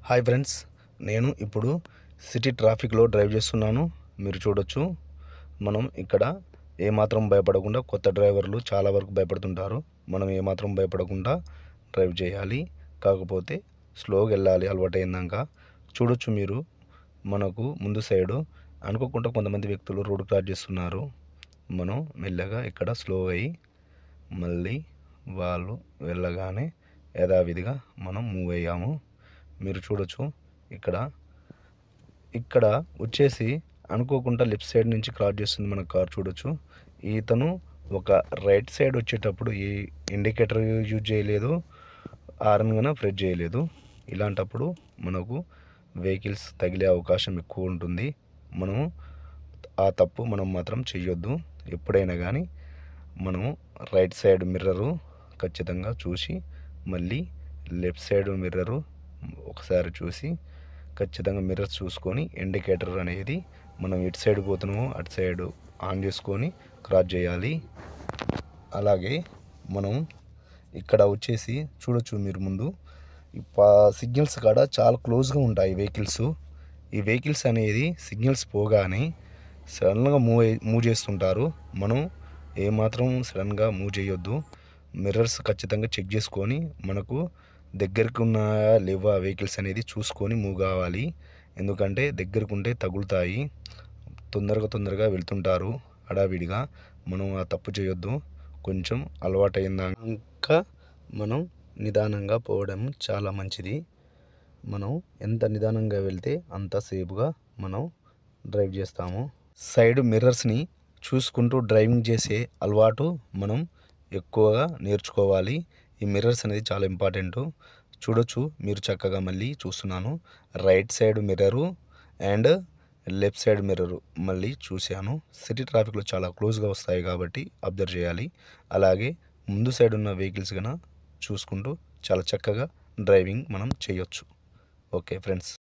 Hi friends, నేను ఇప్పుడు city ట్రాఫిక్లో డ్రైవ్ చేస్తున్నాను. మీరు చూడొచ్చు, మనం ఇక్కడ ఏమాత్రం భయపడకుండా, కొత్త డ్రైవర్లు చాలా వరకు భయపడుతుంటారు. మనం ఏమాత్రం భయపడకుండా డ్రైవ్ చేయాలి. కాకపోతే స్లోగా వెళ్ళాలి అలవాటైందాక. చూడొచ్చు మీరు, మనకు ముందు సైడు అనుకోకుండా కొంతమంది వ్యక్తులు రోడ్ క్రాస్ చేస్తున్నారు. మనం మెల్లగా ఇక్కడ స్లో అయ్యి మళ్ళీ వాళ్ళు వెళ్ళగానే యథావిధిగా మనం మూవ్ అయ్యాము. మీరు చూడొచ్చు, ఇక్కడ వచ్చేసి అనుకోకుండా లెఫ్ట్ సైడ్ నుంచి క్రాస్ చేస్తుంది మన కార్. చూడొచ్చు, ఇతను ఒక రైట్ సైడ్ వచ్చేటప్పుడు ఈ ఇండికేటర్ యూజ్ చేయలేదు, హార్న్ కూడా ప్రెస్ చేయలేదు. ఇలాంటప్పుడు మనకు వెహికల్స్ తగిలే అవకాశం ఎక్కువ ఉంటుంది. మనము ఆ తప్పు మనం మాత్రం చెయ్యొద్దు. ఎప్పుడైనా కానీ మనము రైట్ సైడ్ మిర్రరు ఖచ్చితంగా చూసి, మళ్ళీ లెఫ్ట్ సైడ్ మిర్రరు ఒకసారి చూసి, ఖచ్చితంగా మిర్రర్స్ చూసుకొని ఇండికేటర్ అనేది మనం ఇటు సైడ్ పోతున్నామో అటు సైడ్ ఆన్ చేసుకొని క్రాస్ చేయాలి. అలాగే మనం ఇక్కడ వచ్చేసి చూడొచ్చు, మీరు ముందు సిగ్నల్స్ కాడ చాలా క్లోజ్గా ఉంటాయి వెహికల్స్. ఈ వెహికల్స్ అనేది సిగ్నల్స్ పోగానే సడన్గా మూవ్ చేస్తుంటారు. మనం ఏమాత్రం సడన్గా మూవ్ చేయొద్దు. మిర్రర్స్ ఖచ్చితంగా చెక్ చేసుకొని, మనకు దగ్గరికి ఉన్నాయా లేవా వెహికల్స్ అనేది చూసుకొని మూవ్ కావాలి. ఎందుకంటే దగ్గరకు ఉంటే తగులుతాయి. తొందరగా వెళ్తుంటారు హడావిడిగా. మనం ఆ తప్పు చేయొద్దు. కొంచెం అలవాటైందాక మనం నిదానంగా పోవడం చాలా మంచిది. మనం ఎంత నిదానంగా వెళ్తే అంత సేఫ్గా మనం డ్రైవ్ చేస్తాము. సైడ్ మిర్రర్స్ని చూసుకుంటూ డ్రైవింగ్ చేసే అలవాటు మనం ఎక్కువగా నేర్చుకోవాలి. ఈ మిర్రర్స్ అనేది చాలా ఇంపార్టెంట్. చూడొచ్చు, మీరు చక్కగా మళ్ళీ చూస్తున్నాను, right side mirror and left side mirror మళ్ళీ చూశాను. సిటీ ట్రాఫిక్లో చాలా క్లోజ్గా వస్తాయి కాబట్టి అబ్జర్వ్ చేయాలి. అలాగే ముందు సైడ్ ఉన్న వెహికల్స్ కన్నా చూసుకుంటూ చాలా చక్కగా డ్రైవింగ్ మనం చేయొచ్చు. Okay friends.